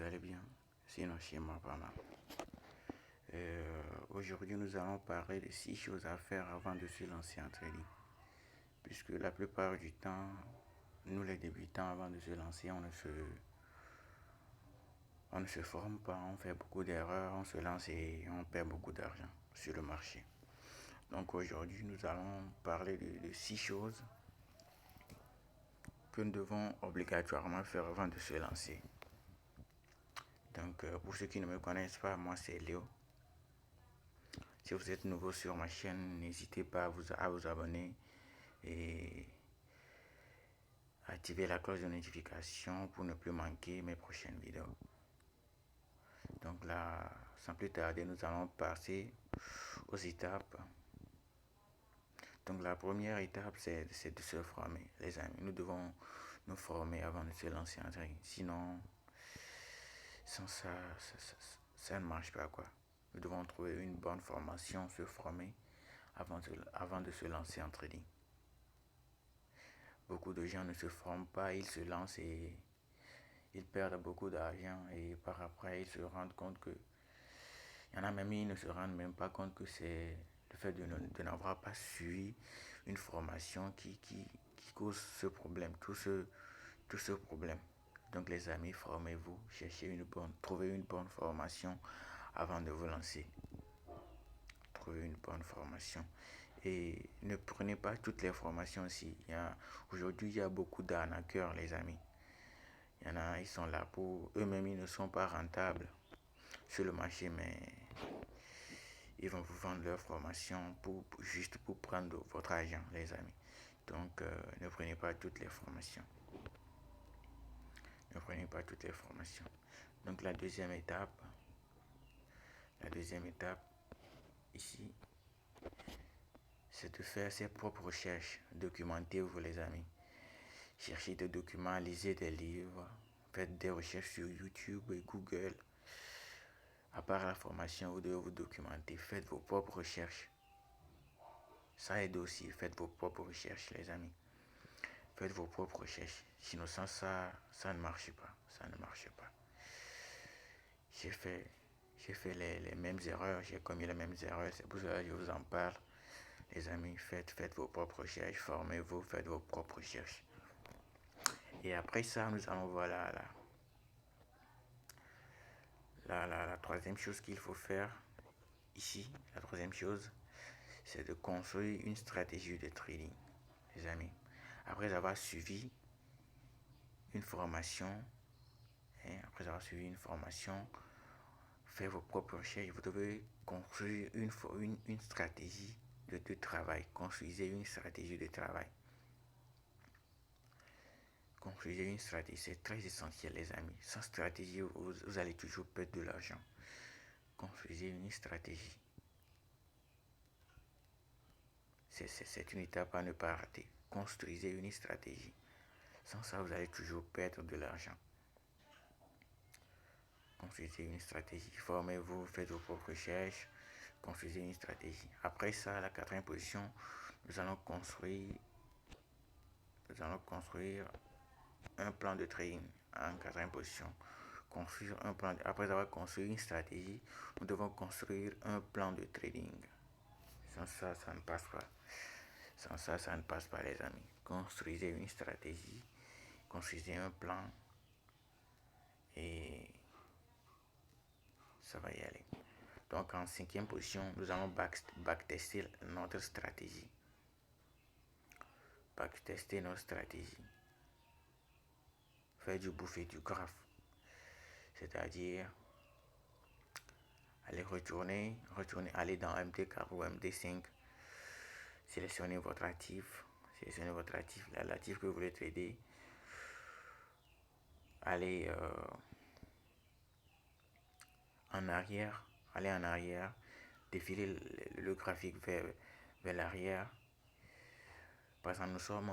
vous allez bien. Sinon, chez moi, pas mal. Aujourd'hui, nous allons parler de 6 choses à faire avant de se lancer en trading. Puisque la plupart du temps, nous les débutants, avant de se lancer, on ne se forme pas, on fait beaucoup d'erreurs, on se lance et on perd beaucoup d'argent sur le marché. Donc aujourd'hui, nous allons parler de 6 choses que nous devons obligatoirement faire avant de se lancer. Donc pour ceux qui ne me connaissent pas, moi c'est Léo. Si vous êtes nouveau sur ma chaîne, n'hésitez pas à vous abonner et activer la cloche de notification pour ne plus manquer mes prochaines vidéos. Donc là, sans plus tarder, nous allons passer aux étapes. Donc la première étape, c'est de se former, les amis. Nous devons nous former avant de se lancer en trading. Sinon, sans ça ne marche pas, quoi. Nous devons trouver une bonne formation, se former avant de se lancer en trading. Beaucoup de gens ne se forment pas, ils se lancent et ils perdent beaucoup d'argent et par après ils se rendent compte que il y en a même, ils ne se rendent même pas compte que c'est le fait de n'avoir pas suivi une formation qui cause ce problème, tout ce problème. Donc les amis, formez-vous, trouvez une bonne formation avant de vous lancer. Trouvez une bonne formation. Et ne prenez pas toutes les formations aussi. Aujourd'hui, il y a beaucoup d'arnaqueurs, les amis. Il y en a, ils sont là pour eux-mêmes, ils ne sont pas rentables sur le marché, mais ils vont vous vendre leur formation juste pour prendre votre argent, les amis. Donc, ne prenez pas toutes les formations. Ne prenez pas toutes les formations. Donc, la deuxième étape ici, c'est de faire ses propres recherches. Documentez-vous, les amis. Cherchez des documents, lisez des livres, faites des recherches sur YouTube et Google. À part la formation, vous devez vous documenter, faites vos propres recherches. Ça aide aussi, faites vos propres recherches, les amis. Faites vos propres recherches. Sinon, sans ça, ça ne marche pas. Ça ne marche pas. J'ai fait les mêmes erreurs, j'ai commis les mêmes erreurs, c'est pour cela que je vous en parle. Les amis, faites vos propres recherches, formez-vous, faites vos propres recherches. Et après ça, nous allons voir la troisième chose qu'il faut faire ici. La troisième chose, c'est de construire une stratégie de trading, les amis. Après avoir suivi une formation, faites vos propres recherches, vous devez construire une stratégie de travail. Construisez une stratégie de travail. Construisez une stratégie, c'est très essentiel, les amis. Sans stratégie, vous allez toujours perdre de l'argent. Construisez une stratégie. C'est une étape à ne pas rater. Construisez une stratégie. Sans ça, vous allez toujours perdre de l'argent. Construisez une stratégie. Formez-vous, faites vos propres recherches. Construisez une stratégie. Après ça, la quatrième position, nous allons construire un plan de trading en quatrième position. Après avoir construit une stratégie, nous devons construire un plan de trading. Sans ça, ça ne passe pas. Sans ça, ça ne passe pas, les amis. Construisez une stratégie, construisez un plan et ça va y aller. Donc en cinquième position, nous allons backtester notre stratégie. Backtester notre stratégie. Faire du bouffé du graphe. C'est-à-dire aller aller dans MT4 ou MT5. Sélectionnez votre actif. L'actif que vous voulez trader. Allez en arrière, défiler le graphique vers l'arrière. Par exemple, nous sommes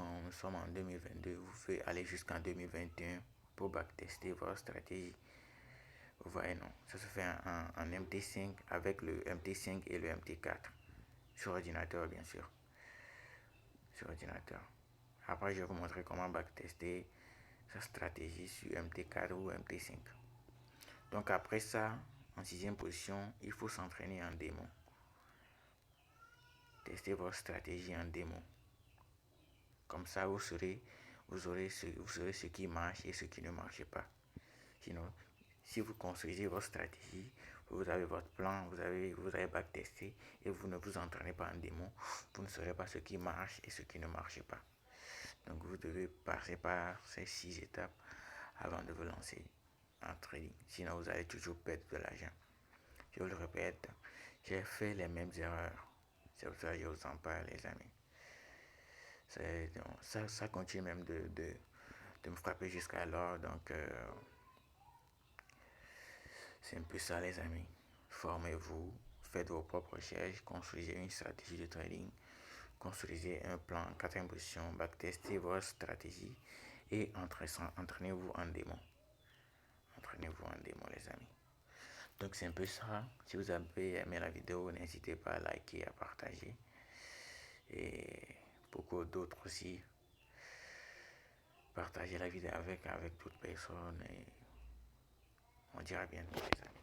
en 2022, vous pouvez aller jusqu'en 2021 pour backtester votre stratégie. Vous voyez, non, ça se fait en MT5 avec le MT5 et le MT4 sur ordinateur, bien sûr. Sur ordinateur. Après, je vais vous montrer comment backtester sa stratégie sur MT4 ou MT5. Donc après ça, en sixième position, il faut s'entraîner en démo. Testez votre stratégie en démo. Comme ça, vous aurez ce qui marche et ce qui ne marche pas. Sinon, si vous construisez votre stratégie, vous avez votre plan, vous avez backtesté et vous ne vous entraînez pas en démo, vous ne saurez pas ce qui marche et ce qui ne marche pas. Donc vous devez passer par ces 6 étapes avant de vous lancer en trading. Sinon, vous allez toujours perdre de l'argent. Je vous le répète, j'ai fait les mêmes erreurs. C'est pour ça que je vous en parle, les amis. Ça continue même de me frapper jusqu'à l'heure. Donc, c'est un peu ça, les amis. Formez-vous, faites vos propres recherches, construisez une stratégie de trading, construisez un plan en quatrième position, backtestez votre stratégie et entraînez-vous en démo. Entraînez-vous en démo, les amis. Donc, c'est un peu ça. Si vous avez aimé la vidéo, n'hésitez pas à liker, à partager. Et beaucoup d'autres aussi. Partagez la vidéo avec d'autres personnes. Et on dira bientôt, les amis.